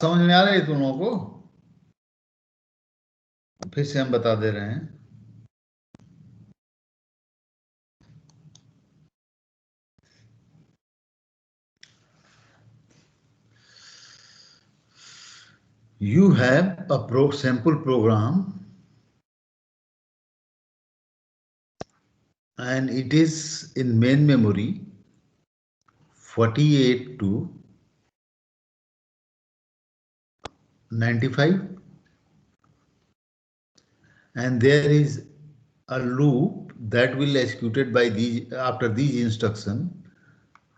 समझ में आ रही है तुम लोगों को? फिर से हम बता दे रहे हैं। You have a sample program and it is in main memory 48 to 95, and there is a loop that will executed by these after these instruction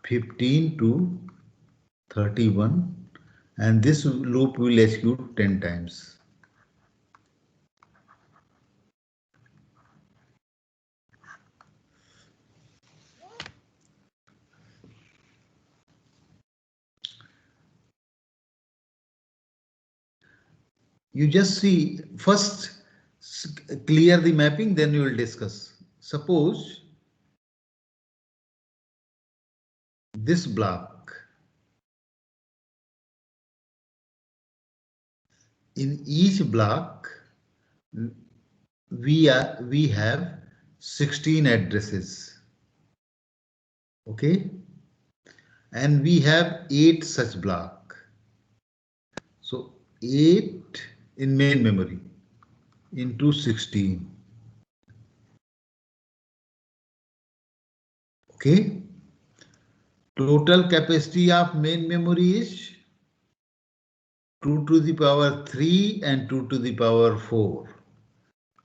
15 to 31, and this loop will execute 10 times. You just see first, clear the mapping, then you will discuss. Suppose this block, in each block we have 16 addresses, okay, and we have 8 such block. So 8 in main memory into 16, okay. Total capacity of main memory is 2 to the power 3 and 2 to the power 4.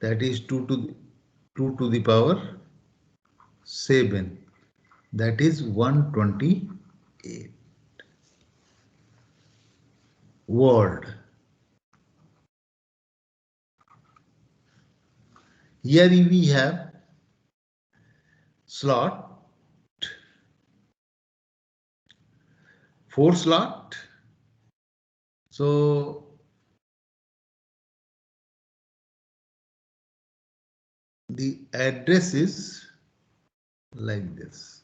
That is 2 to the power 7. That is 128 word. Here we have slot, 4 slot. So the address is like this.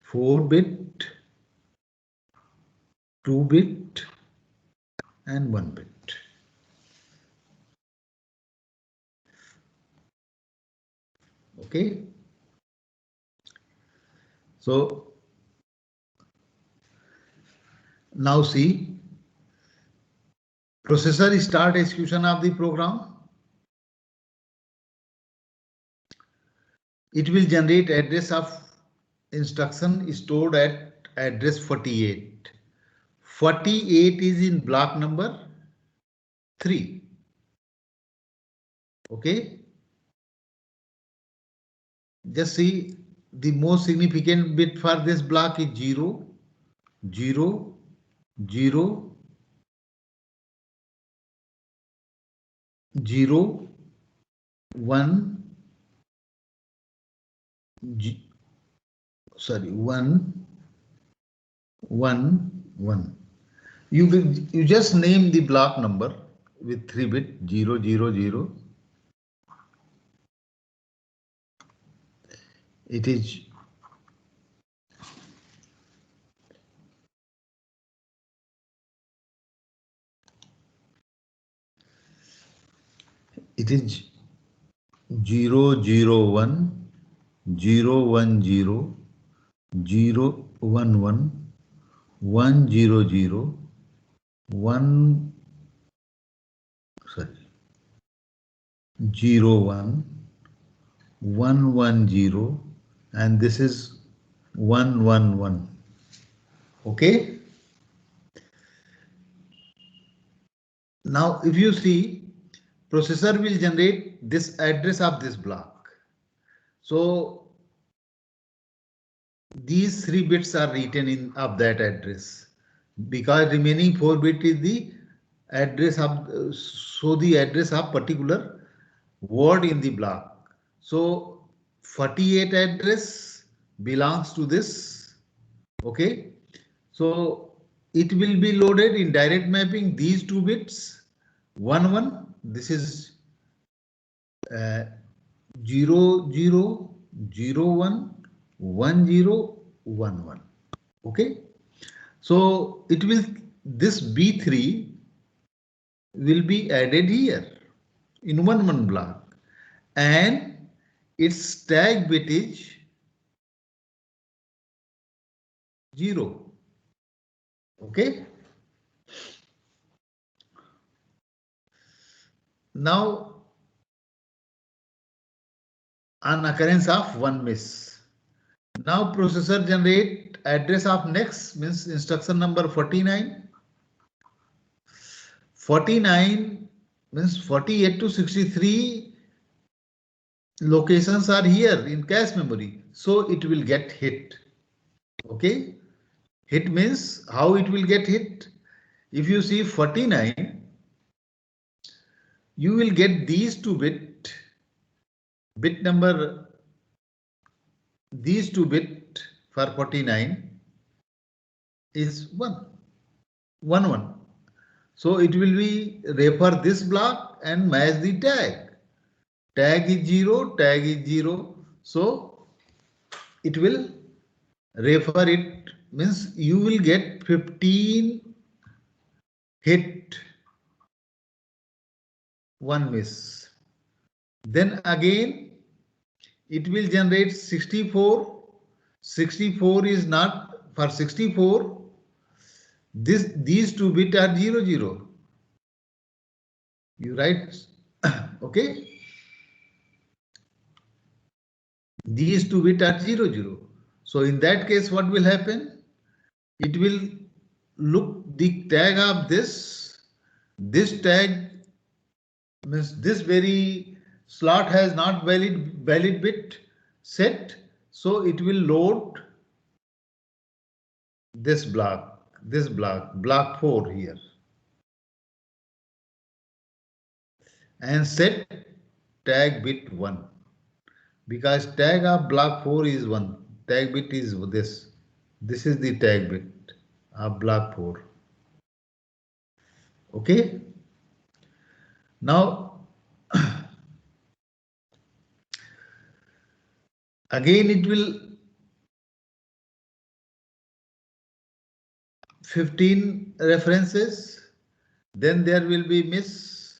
Four bit, 2 bit, and 1 bit. Okay. So now see, processor start execution of the program. It will generate address of instruction stored at address 48. 48 is in block number 3. Okay. Just see, the most significant bit for this block is 0, 0, 0, 0, 1, 1, 1, 1. You just name the block number with 3 bit 0, 0, 0. It is 0, 0, 1, 0, 1, 0, 0, 1, 1, 1, 0, 0, 1, 0, 1, 1, 1, 0, and this is 1, 1, 1. Okay. Now if you see, processor will generate this address of this block. So these 3 bits are written in of that address, because remaining 4 bit is the address of the address of particular word in the block. So 48 address belongs to this. Okay. So it will be loaded in direct mapping, these 2 bits. 1 1. This is 0 0 0 1 1 0 1 1. Okay. So it will, this B3 will be added here in one block, and its tag bit is 0. Okay. Now, on occurrence of one miss, now processor generate address of next, means instruction number 49. 49 means 48 to 63 locations are here in cache memory, so it will get hit. Okay, hit means how it will get hit. If you see 49, you will get these two bit number, these two bit for 49 is 1 1 1. So it will be refer this block and match the tag. Tag is 0, tag is 0. So it will refer it, means you will get 15 hit, 1 miss. Then again it will generate 64. 64 is not for 64. These two bits are 0 0. You write okay. These two bits are 0 0. So in that case, what will happen? It will look the tag of this. This tag means this very slot has not valid bit set. So it will load this block, block 4 here, and set tag bit 1. Because tag of block 4 is 1. Tag bit is this. This is the tag bit of block 4. Okay. Now, again it will 15 references. Then there will be miss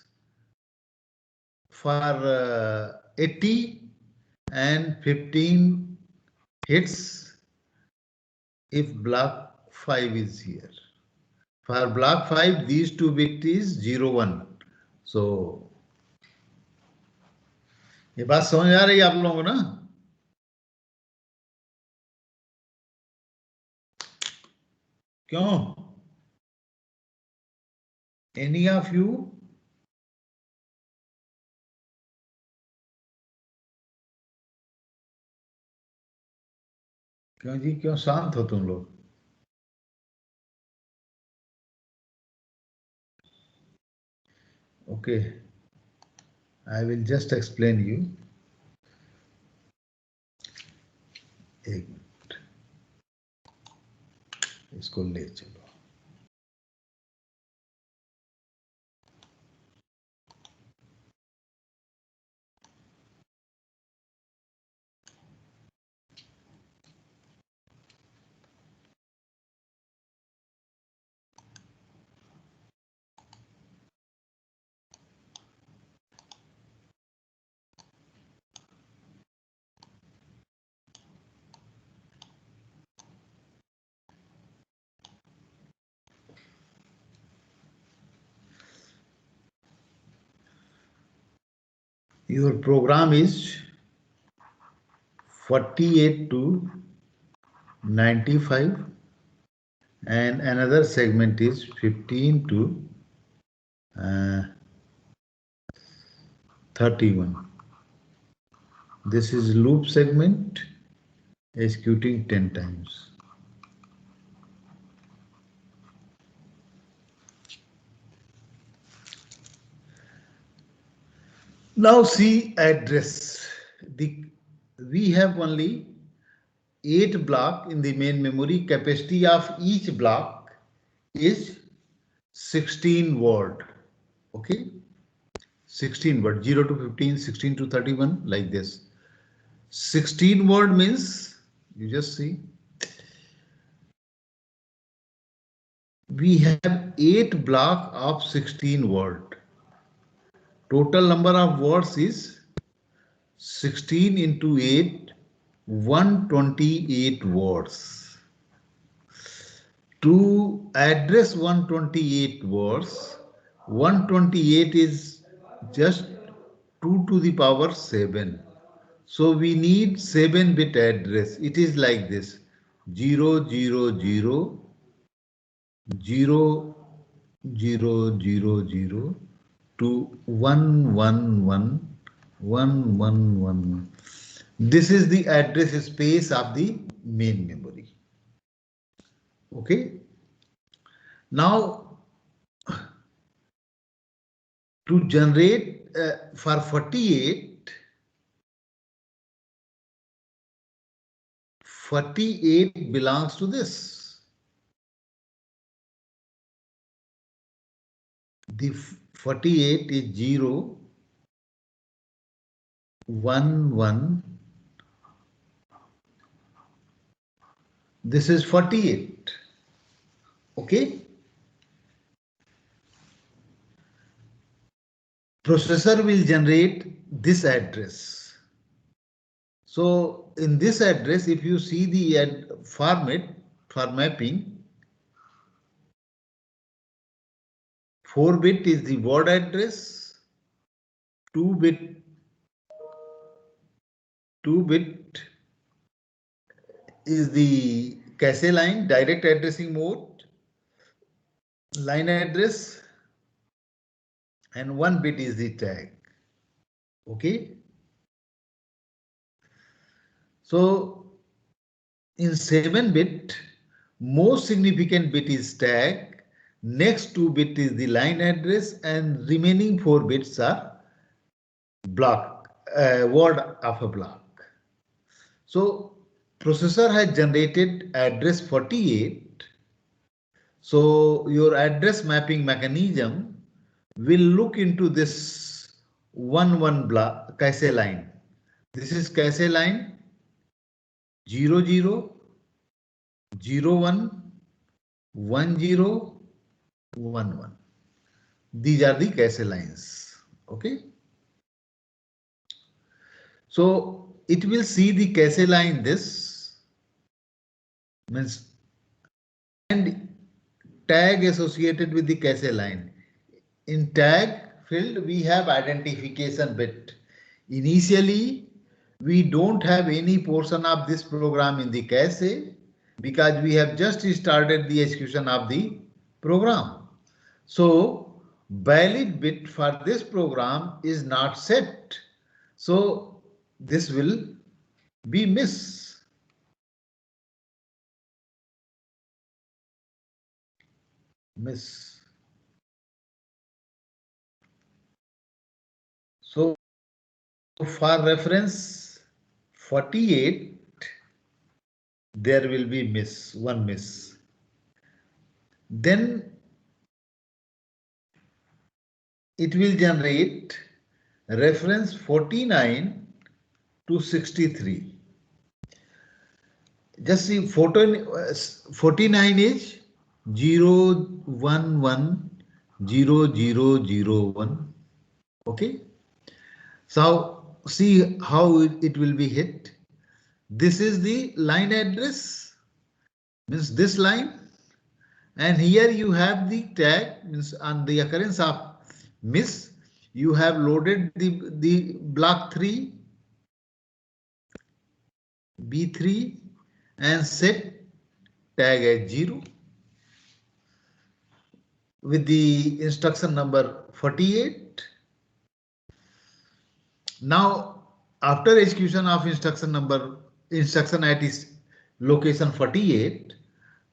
for 80 and 15 hits if block 5 is here. For block 5, these two bits is 0 1. So ये बात समझ आ रही है आप लोगों को ना? क्यों? Any of you? क्यों जी, क्यों शांत हो तुम लोग? Okay, I will just explain you. एक मिनट, इसको ले चलो. Your program is 48 to 95 and another segment is 15 to 31. This is loop segment executing 10 times. Now see address. We have only 8 block in the main memory. Capacity of each block is 16 word. Okay, 16 word, 0 to 15, 16 to 31, like this. 16 word means, you just see, we have 8 block of 16 word. Total number of words is 16 into 8, 128 words. To address 128 words, 128 is just 2 to the power 7. So we need 7-bit address. It is like this: 0, 0, 0, 0, 0, 0, 0 to 1, 1, 1, 1, 1, 1. This is the address space of the main memory. Okay. Now, to generate for 48, 48 belongs to this. The 48 is 0, 1, 1. This is 48. Okay. Processor will generate this address. So in this address, if you see the format for mapping, 4-bit is the word address, 2-bit is the cache line, direct addressing mode, line address, and 1-bit is the tag. Okay. So in 7-bit, most significant bit is tag, next 2-bit is the line address, and remaining 4 bits are block, word of a block. So processor has generated address 48. So your address mapping mechanism will look into this 1 block cache line. This is cache line 0, 0, 0, 1, 1, 0, 1, 1. These are the cache lines. Okay. So it will see the cache line this means and tag associated with the cache line. In tag field, we have identification bit. Initially, we don't have any portion of this program in the cache because we have just started the execution of the program. So valid bit for this program is not set. So this will be miss. So for reference 48, there will be one miss. Then it will generate reference 49 to 63. Just see 49 is 0, 1, 1, 0, 0, 0, 1. Okay. So see how it will be hit. This is the line address, means this line. And here you have the tag, means on the occurrence of miss, you have loaded the block 3, B3, and set tag as 0 with the instruction number 48. Now, after execution of instruction at its location 48,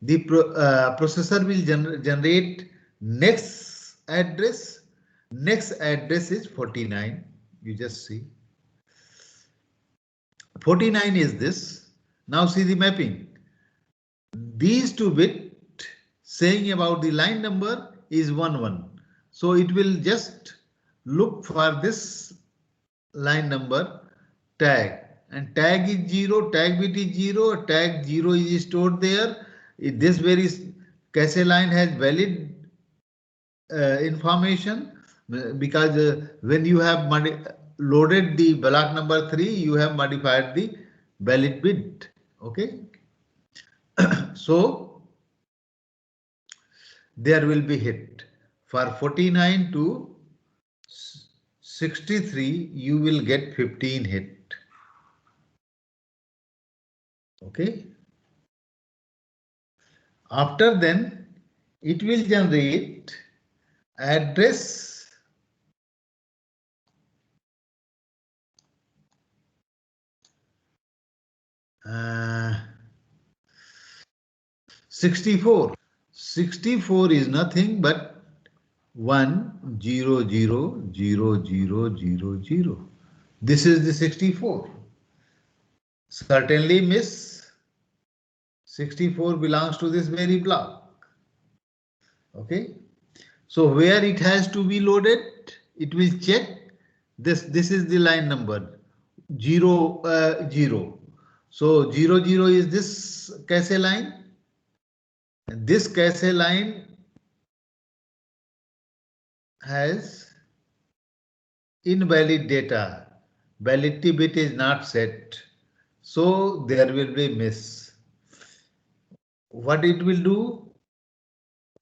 the processor will generate next address. Next address is 49. You just see. 49 is this. Now see the mapping. These 2 bit saying about the line number is 1, 1. So it will just look for this line number tag, and tag is 0, tag bit is 0, tag 0 is stored there. This very cache line has valid information because when you have loaded the block number 3, you have modified the valid bit. Okay. So there will be hit for 49 to 63, you will get 15 hit. Okay. After then, it will generate address 64. 64 is nothing but 1 0 0 0 0 0 0. This is the 64. Certainly miss. 64 belongs to this very block. Okay. So where it has to be loaded, it will check this. This is the line number 0 0. So 0 0 is this cache line. And this cache line has invalid data. Validity bit is not set. So there will be miss. What it will do?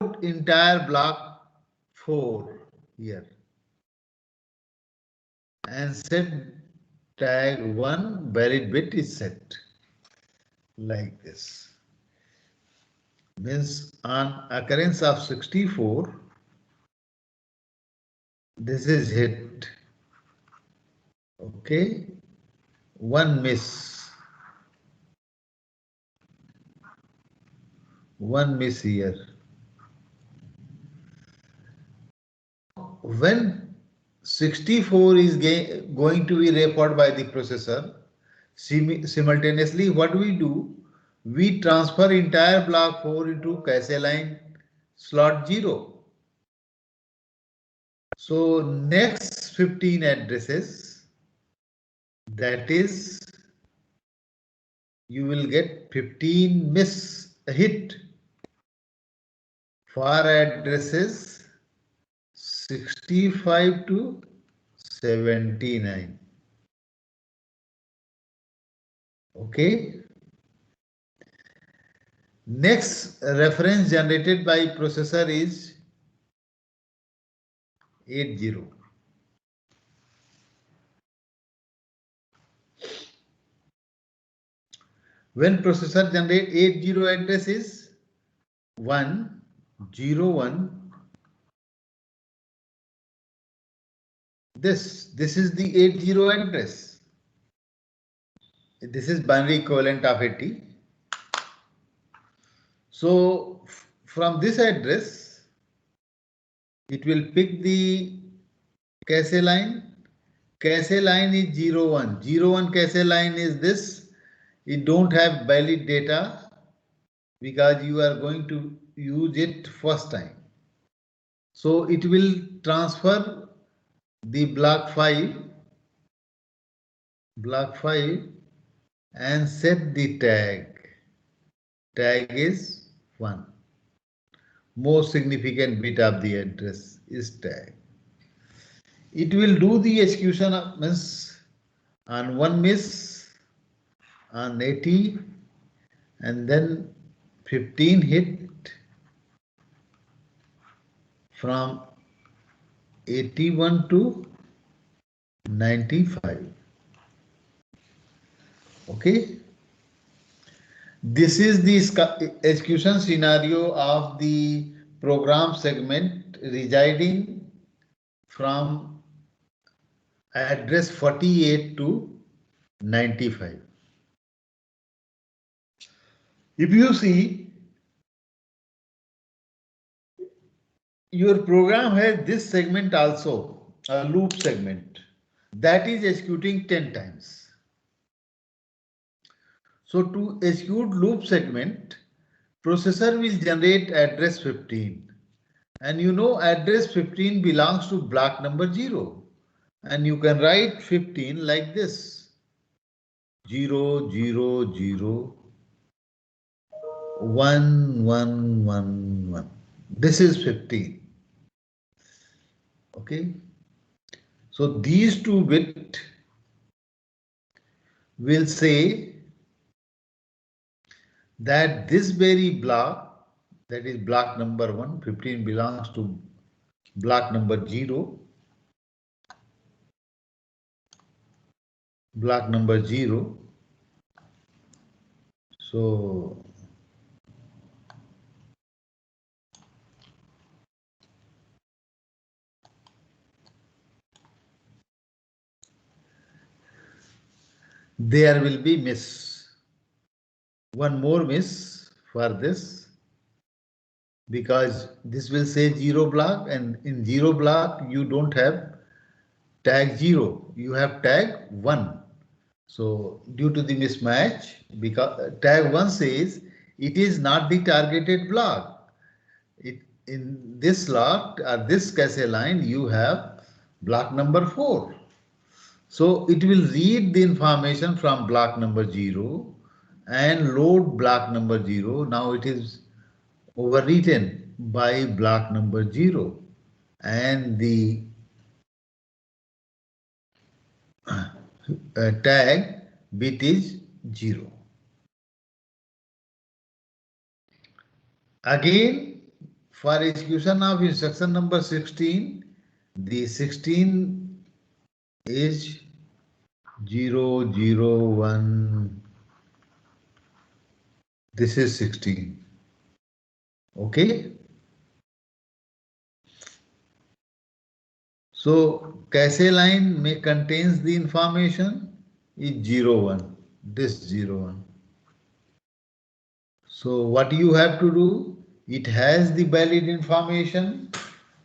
Put entire block 4 here and set tag 1 valid bit is set like this. Means on occurrence of 64, this is hit. Okay, 1 miss. 1 miss here. When 64 is going to be referred by the processor, simultaneously what we do? We transfer entire block 4 into cache line slot 0. So next 15 addresses, that is, you will get 15 miss hit for addresses 65 to 79. Okay. Next reference generated by processor is 80. When processor generate 80 address is 101. This is the 80 address. This is binary equivalent of 80. So from this address, it will pick the cache line. Cache line is 01. 01 cache line is this. It don't have valid data because you are going to use it first time. So it will transfer the block 5 and set the tag. Tag is 1. Most significant bit of the address is tag. It will do the execution of miss on 1 miss, on 80, and then 15 hit from 81 to 95. Okay. This is the execution scenario of the program segment residing from address 48 to 95. If you see, your program has this segment also, a loop segment, that is executing 10 times. So to execute loop segment, processor will generate address 15 And you know address 15 belongs to block number 0. And you can write 15 like this. 0, 0, 0, 1, 1, 1, 1. This is 15. Okay. So these two bits will say that this very block, that is block number 1, 15 belongs to block number 0, block number 0. So there will be miss. One more miss for this, because this will say 0 block, and in 0 block you don't have tag 0, you have tag 1. So due to the mismatch, because tag 1 says it is not the targeted block. In this slot or this cache line you have block number 4. So it will read the information from block number 0 and load block number 0. Now it is overwritten by block number 0, and the tag bit is 0. Again, for execution of instruction number 16, the 16 is 0, 0, 1. This is 16. Okay. So cache line may contains the information is 0, 1. This 0, 1. So what you have to do? It has the valid information.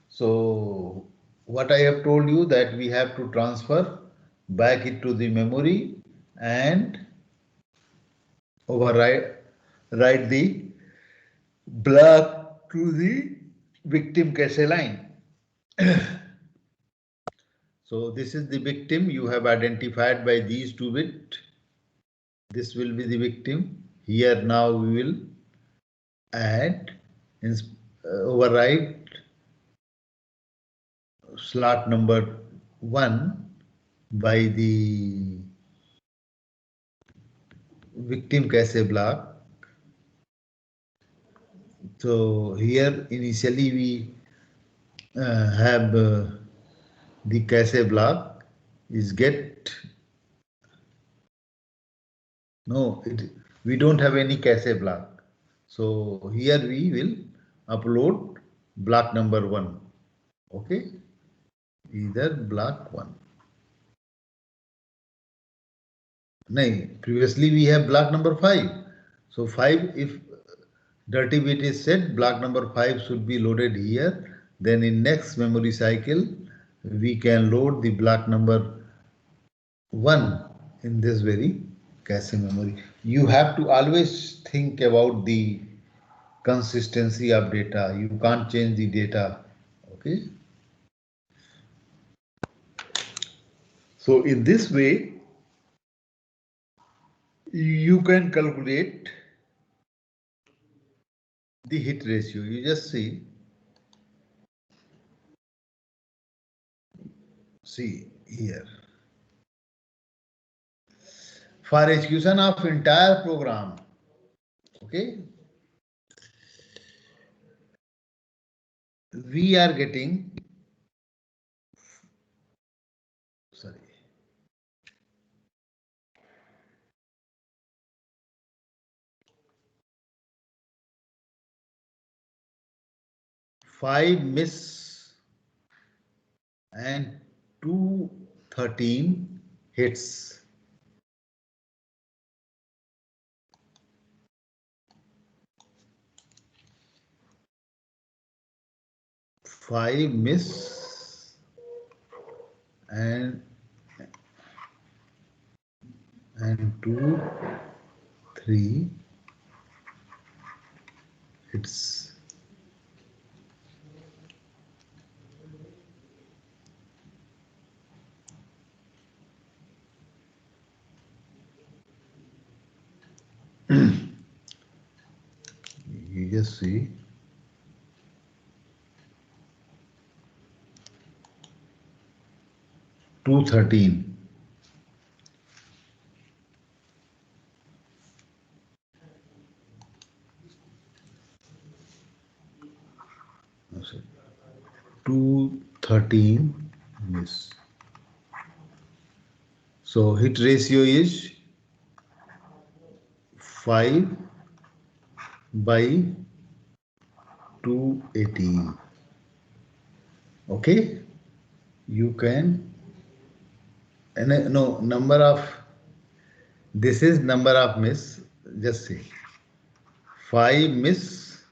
So what I have told you, that we have to transfer back it to the memory and write the block to the victim cache line. So this is the victim you have identified by these 2 bits. This will be the victim. Here now we will add, overwrite slot number 1 by the victim cache block. So here initially we have the cache block is get, no, we don't have any cache block. So here we will upload block number 1. Okay, either block 1. No, previously we have block number 5. So 5, if dirty bit is set, block number 5 should be loaded here. Then in next memory cycle, we can load the block number 1 in this very cache memory. You have to always think about the consistency of data. You can't change the data. Okay. So in this way, you can calculate the hit ratio. You just see here. For execution of entire program, okay, we are getting, 5 miss and 213 hits. 5 miss and 2, 3 hits. You just see. Two 13. Two 13 miss. So hit ratio is 5 by 218. Okay, you can, and no number of, this is number of miss, just see 5 miss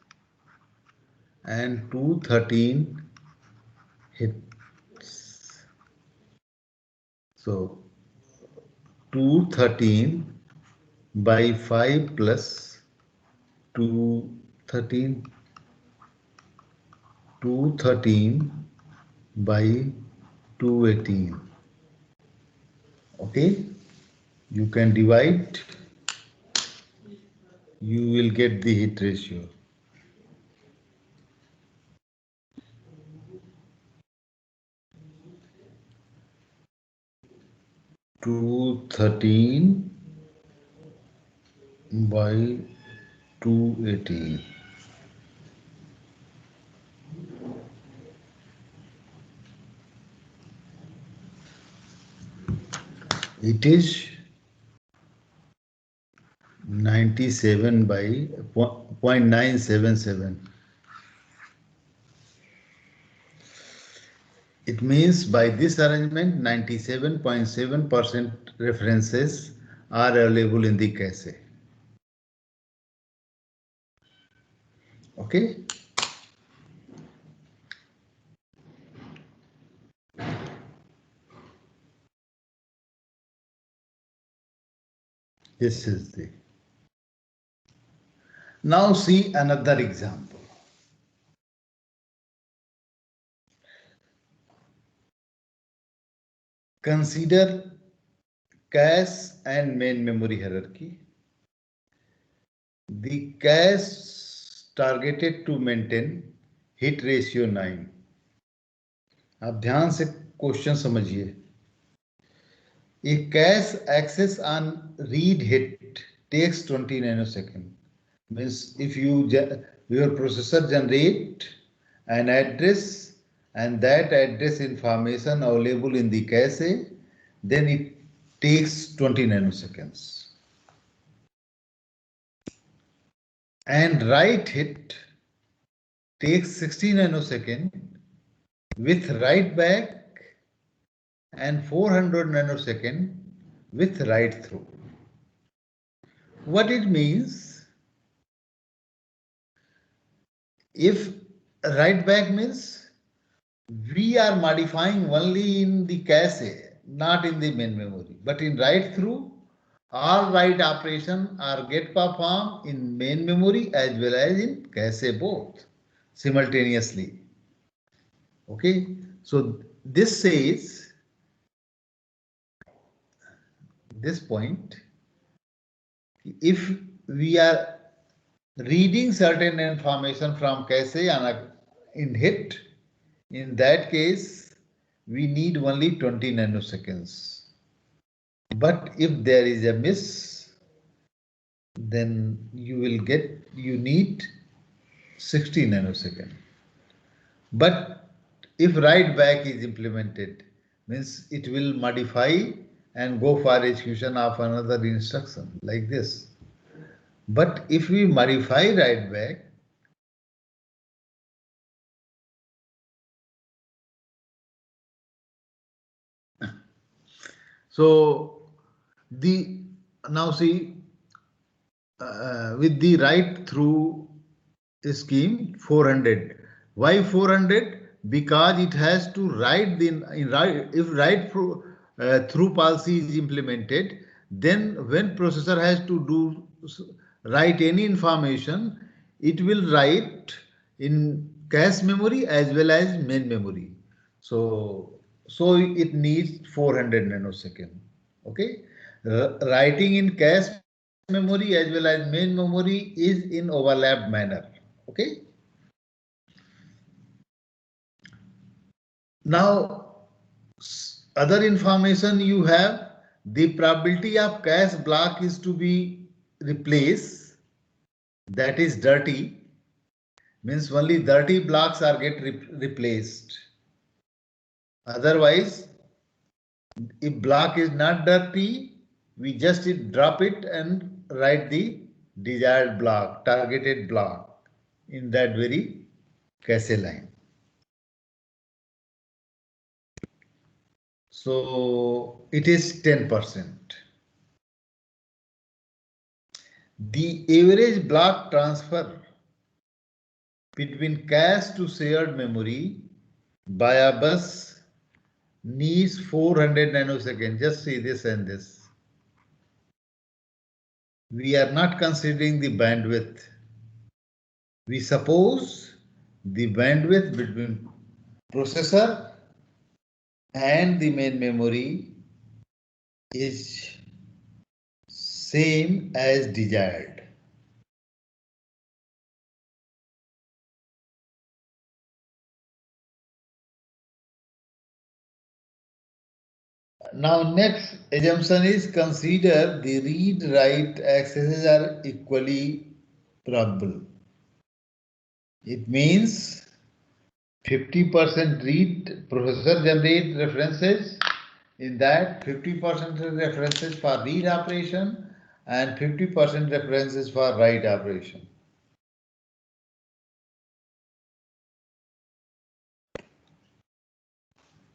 and 213 hits. So 213 by 5 plus 213, 213 by 218. Okay, you can divide, you will get the hit ratio. Two 13 by 218. It is 97 by 0.977. It means by this arrangement 97.7% references are available in the cache. Okay. This is the. Now see another example. Consider cache and main memory hierarchy. The cache targeted to maintain hit ratio 9. आप ध्यान से question समझिए. A cache access on read hit takes 20 nanosecond. Means if your processor generate an address and that address information available in the cache, then it takes 20 nanoseconds. And write hit takes 60 nanosecond with write back and 400 nanosecond with write through. What it means, if write back means we are modifying only in the cache, not in the main memory, but in write through, all write operation are get performed in main memory as well as in cache, both simultaneously. Okay, so this says, this point, if we are reading certain information from cache in hit, in that case we need only 20 nanoseconds. But if there is a miss, then you need 60 nanosecond. But if write back is implemented, means it will modify and go for execution of another instruction like this. But if we modify write back, so now see, with the write through scheme 400. Why 400? Because it has to write if write through policy is implemented, then when processor has to write any information, it will write in cache memory as well as main memory. So it needs 400 nanosecond. Okay, writing in cache memory as well as main memory is in overlapped manner. Okay. Now, other information you have, the probability of cache block is to be replaced, that is dirty, means only dirty blocks are get replaced. Otherwise, if block is not dirty, we just drop it and write the desired block, targeted block in that very cache line. So it is 10%. The average block transfer between cache to shared memory by a bus needs 400 nanoseconds. Just see this and this. We are not considering the bandwidth. We suppose the bandwidth between processor and the main memory is same as desired. Now next assumption is consider the read-write accesses are equally probable. It means 50% read processor generate references, in that 50% references for read operation and 50% references for write operation.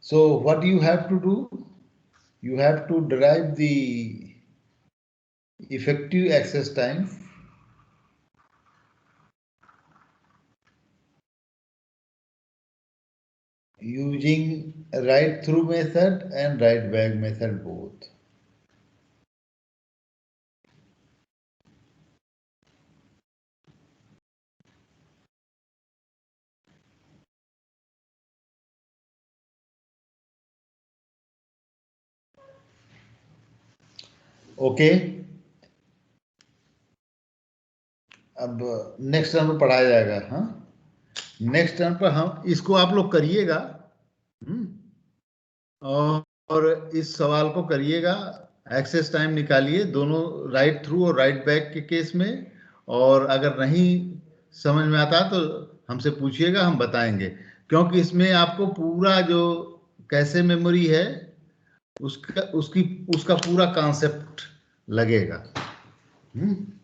So what you have to do? You have to derive the effective access time using write through method and write back method both. Okay अब next term पर पढ़ाया जाएगा. हाँ, next term पर हम इसको आप लोग करिएगा और इस सवाल को करिएगा. एक्सेस टाइम निकालिए दोनों राइट थ्रू और राइट बैक के केस में, और अगर नहीं समझ में आता तो हमसे पूछिएगा, हम बताएंगे, क्योंकि इसमें आपको पूरा जो कैसे मेमोरी है उसका पूरा कॉन्सेप्ट लगेगा.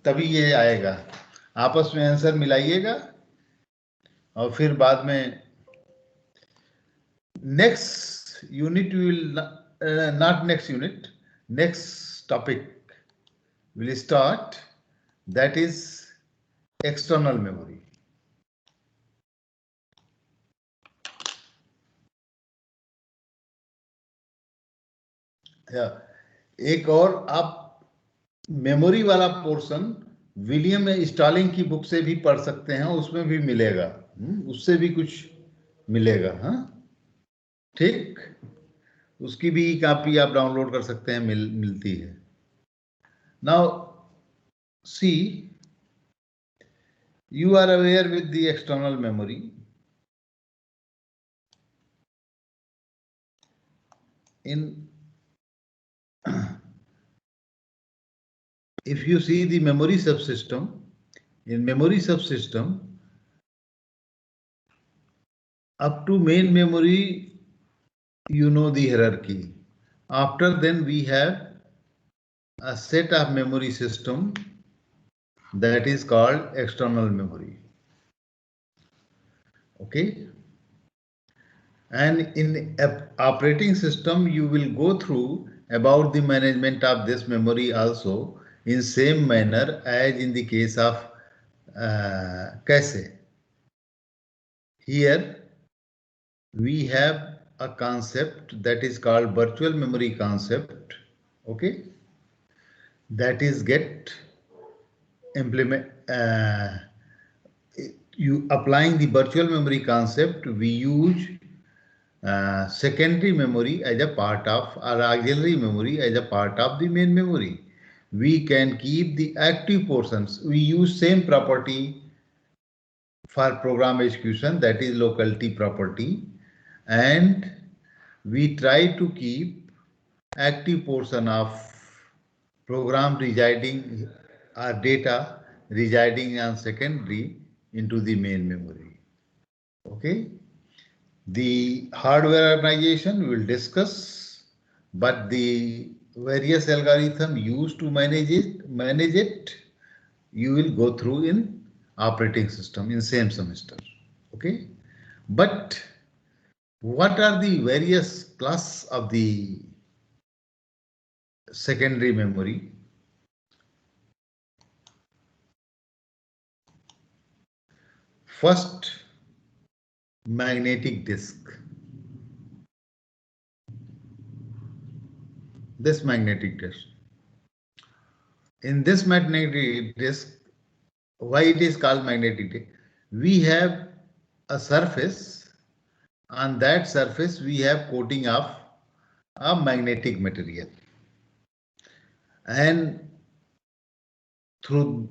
तभी ये आएगा. आपस में आंसर मिलाइएगा और फिर बाद में next unit will not next unit, next topic will start, that is external memory. एक और आप मेमोरी वाला पोर्शन विलियम स्टालिंग की बुक से भी पढ़ सकते हैं, उसमें भी मिलेगा, उससे भी कुछ मिलेगा. हाँ, ठीक, उसकी भी कॉपी आप डाउनलोड कर सकते हैं, मिलती है. Now see, you are aware with the external memory. If you see the memory subsystem, in memory subsystem, up to main memory, you know the hierarchy. After then we have a set of memory system that is called external memory. Okay. And in operating system, you will go through about the management of this memory also in same manner as in the case of cache. Here we have a concept that is called virtual memory concept. Okay, that is get implement. You applying the virtual memory concept, we use secondary memory as a part of, or auxiliary memory as a part of the main memory. we can keep the active portions. We use same property for program execution, that is locality property, and we try to keep active portion of program residing or data residing on secondary into the main memory. Okay. The hardware organization we will discuss, but the various algorithm used to manage it, you will go through in operating system in same semester. Okay. But what are the various class of the secondary memory? First, magnetic disk. This magnetic disk. In this magnetic disk, why it is called magnetic disk? We have a surface. On that surface, we have coating of a magnetic material. And through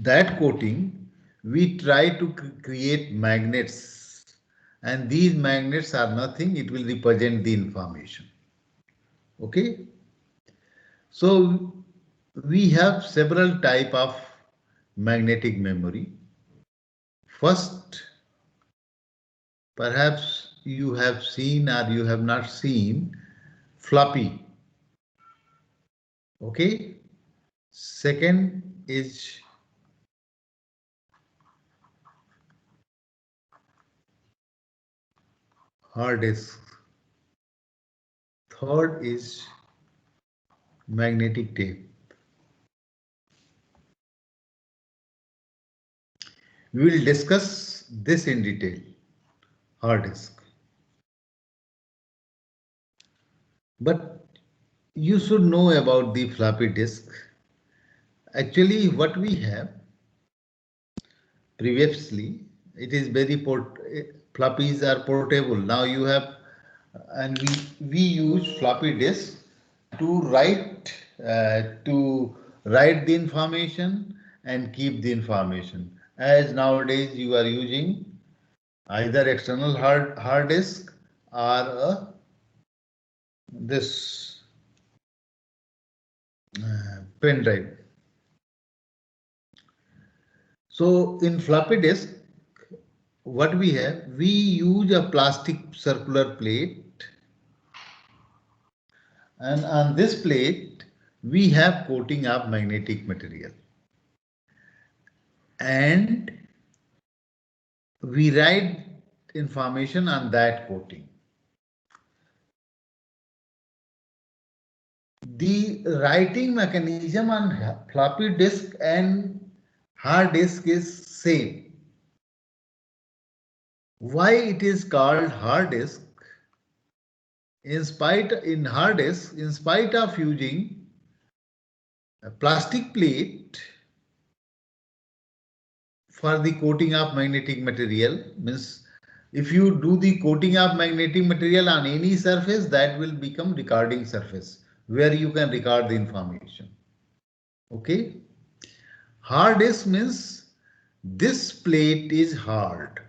that coating, we try to create magnets. And these magnets are nothing, it will represent the information. Okay. So we have several type of magnetic memory. First, perhaps you have seen or you have not seen floppy. Okay. Second is hard disk. Third is magnetic tape. We will discuss this in detail. Hard disk. But you should know about the floppy disk. Actually, what we have previously, it is very floppies are portable. Now you have, and we use floppy disk to write the information and keep the information. As nowadays you are using either external hard disk or this pen drive. So in floppy disk, what we have, we use a plastic circular plate, and on this plate we have coating of magnetic material, and we write information on that coating. The writing mechanism on floppy disk and hard disk is same. Why it is called hard disk? In hard disk, in spite of using a plastic plate for the coating of magnetic material, means if you do the coating of magnetic material on any surface, that will become recording surface where you can record the information. Okay. Hard disk means this plate is hard.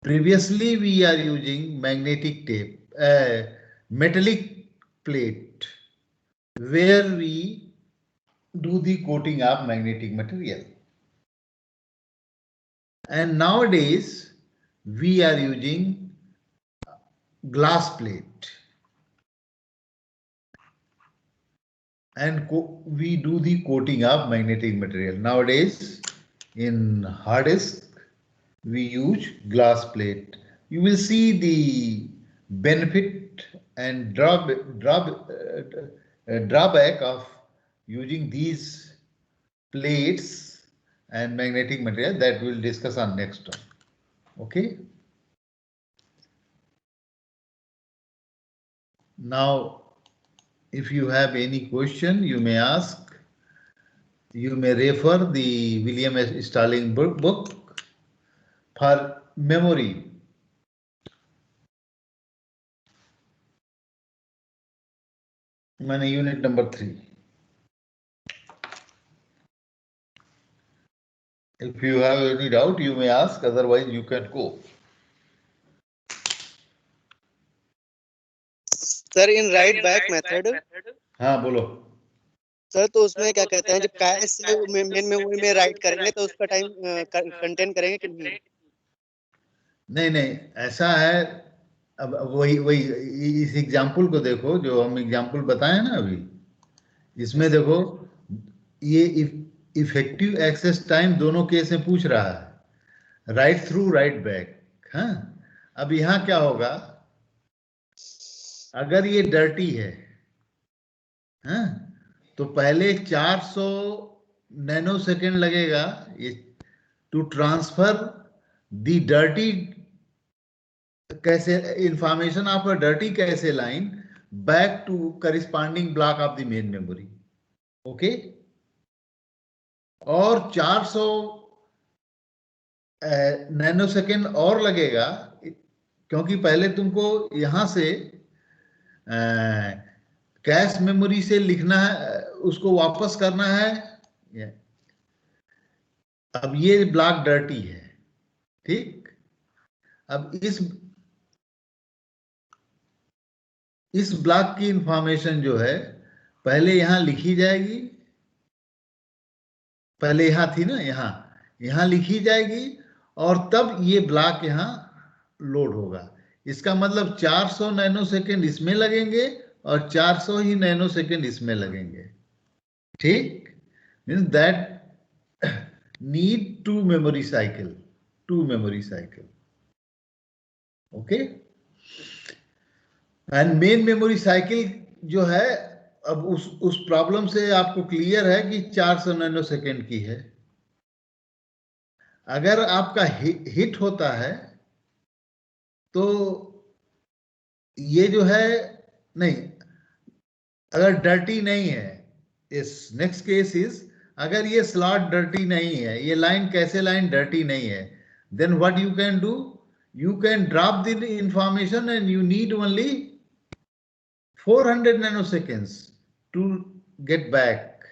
Previously, we are using magnetic tape, metallic plate, where we do the coating of magnetic material. And nowadays, we are using glass plate. And we do the coating of magnetic material. Nowadays, in hard disk, we use glass plate. You will see the benefit and drawback of using these plates and magnetic material, that we'll discuss on next time. Okay. Now, if you have any question, you may ask. You may refer the William S. Stalling book for memory. मैंने unit number 3. If you have any doubt, you may ask, otherwise you can go. Sir in right back method, हाँ बोलो. Sir तो उसमें क्या कहते हैं, जब cash से मेन मेमोरी में राइट करेंगे तो उसका टाइम कंटेन करेंगे कि नहीं? नहीं नहीं, ऐसा है. अब वही वही इस एग्जाम्पल को देखो, जो हम एग्जाम्पल बताए ना अभी, इसमें देखो ये इफेक्टिव एक्सेस टाइम दोनों केस में पूछ रहा है, राइट थ्रू राइट बैक. हाँ, अब यहाँ क्या होगा, अगर ये डर्टी है, हाँ, तो पहले 400 नैनो सेकेंड लगेगा ये to transfer the dirty cache information of a dirty cache line back to corresponding block of the main memory. Okay, और 400 नैनो सेकेंड और लगेगा, क्योंकि पहले तुमको यहां से कैश मेमोरी से लिखना है, उसको वापस करना है. अब ये ब्लॉक डर्टी है, ठीक. अब इस ब्लॉक की इंफॉर्मेशन जो है पहले यहां लिखी जाएगी, पहले यहां थी ना, यहां लिखी जाएगी, और तब ये ब्लॉक यहां लोड होगा. इसका मतलब 400 नैनो सेकेंड इसमें लगेंगे और 400 ही नैनो सेकेंड इसमें लगेंगे, ठीक. Means that need two memory cycle. Okay, and main memory cycle जो है, अब उस प्रॉब्लम से आपको क्लियर है कि 400 नैनो सेकेंड की है. अगर आपका हिट होता है तो ये जो है, नहीं, अगर डर्टी नहीं है, इस नेक्स्ट केस इज, अगर ये स्लॉट डर्टी नहीं है, ये लाइन कैसे लाइन डर्टी नहीं है, then what you can do, you can drop the information and you need only 400 nanoseconds to get back.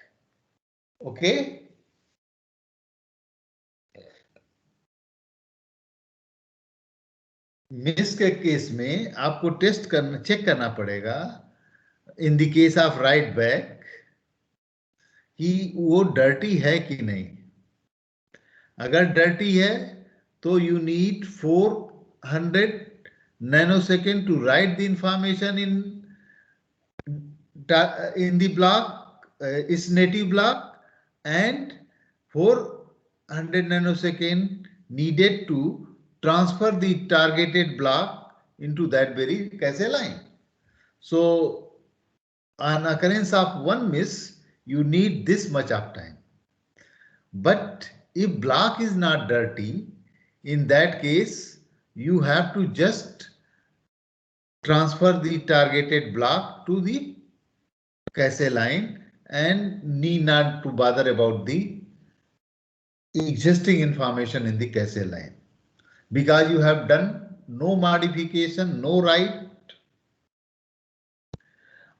Okay, miss के केस में आपको चेक करना पड़ेगा in the case of right back कि वो डर्टी है कि नहीं. अगर डर्टी है तो you need 400 nanoseconds to write the information in the block, its native block, and 400 nanosecond needed to transfer the targeted block into that very cache line. So on occurrence of one miss, you need this much of time. But if block is not dirty, in that case, you have to just transfer the targeted block to the cache line and need not to bother about the existing information in the cache line, because you have done no modification, no write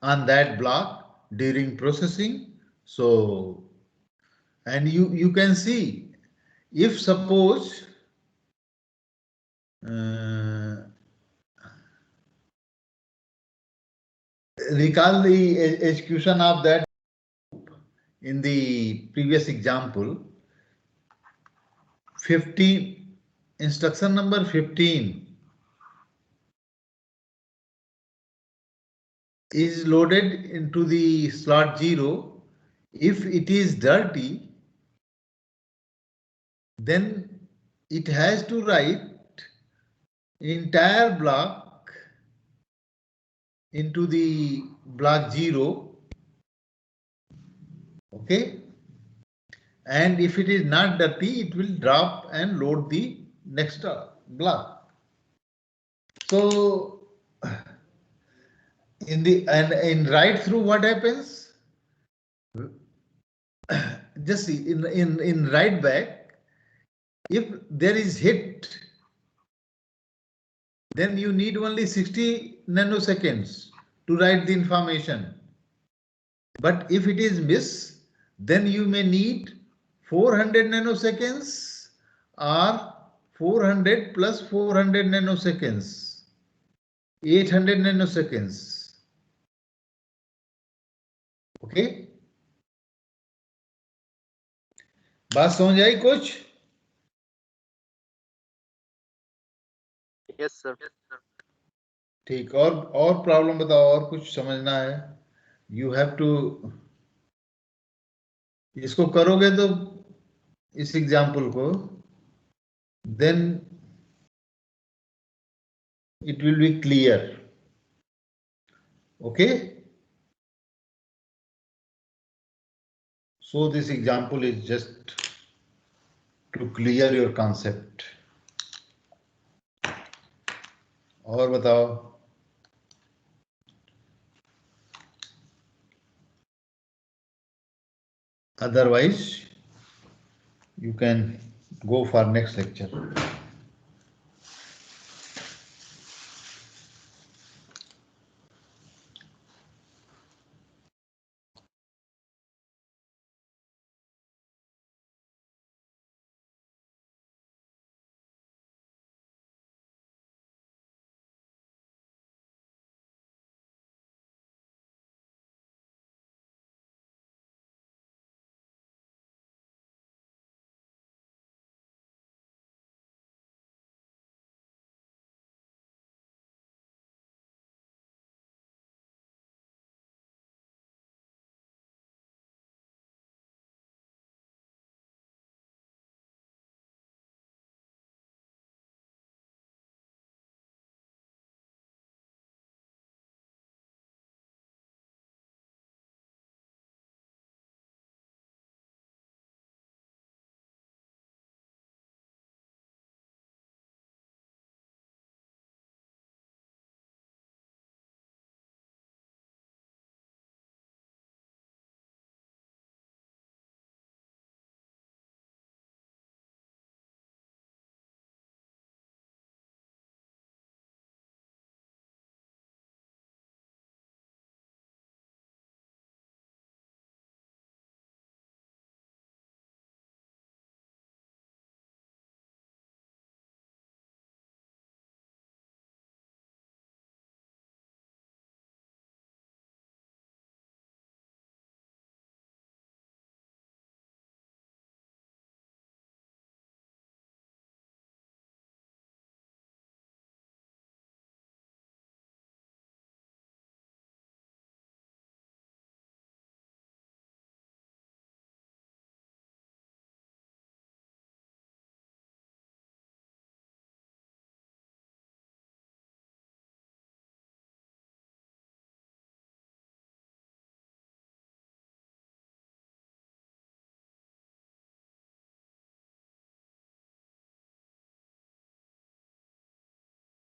on that block during processing. So, and you can see, if suppose recall the execution of that in the previous example, 15, instruction number 15 is loaded into the slot 0. If it is dirty, then it has to write entire block into the block 0. Okay, and if it is not dirty, it will drop and load the next block. So in write through, what happens? Just see, in write back, if there is hit, then you need only 60 nanoseconds to write the information. But if it is miss, then you may need 400 nanoseconds or 400 plus 400 nanoseconds, 800 nanoseconds. Okay? बात समझ आई कुछ? Yes sir. ठीक, और problem बताओ, और कुछ समझना है? यू हैव टू, इसको करोगे तो इस एग्जाम्पल को, then it will be clear. Okay? So this example is just to clear your concept. और बताओ? Otherwise, you can go for next lecture.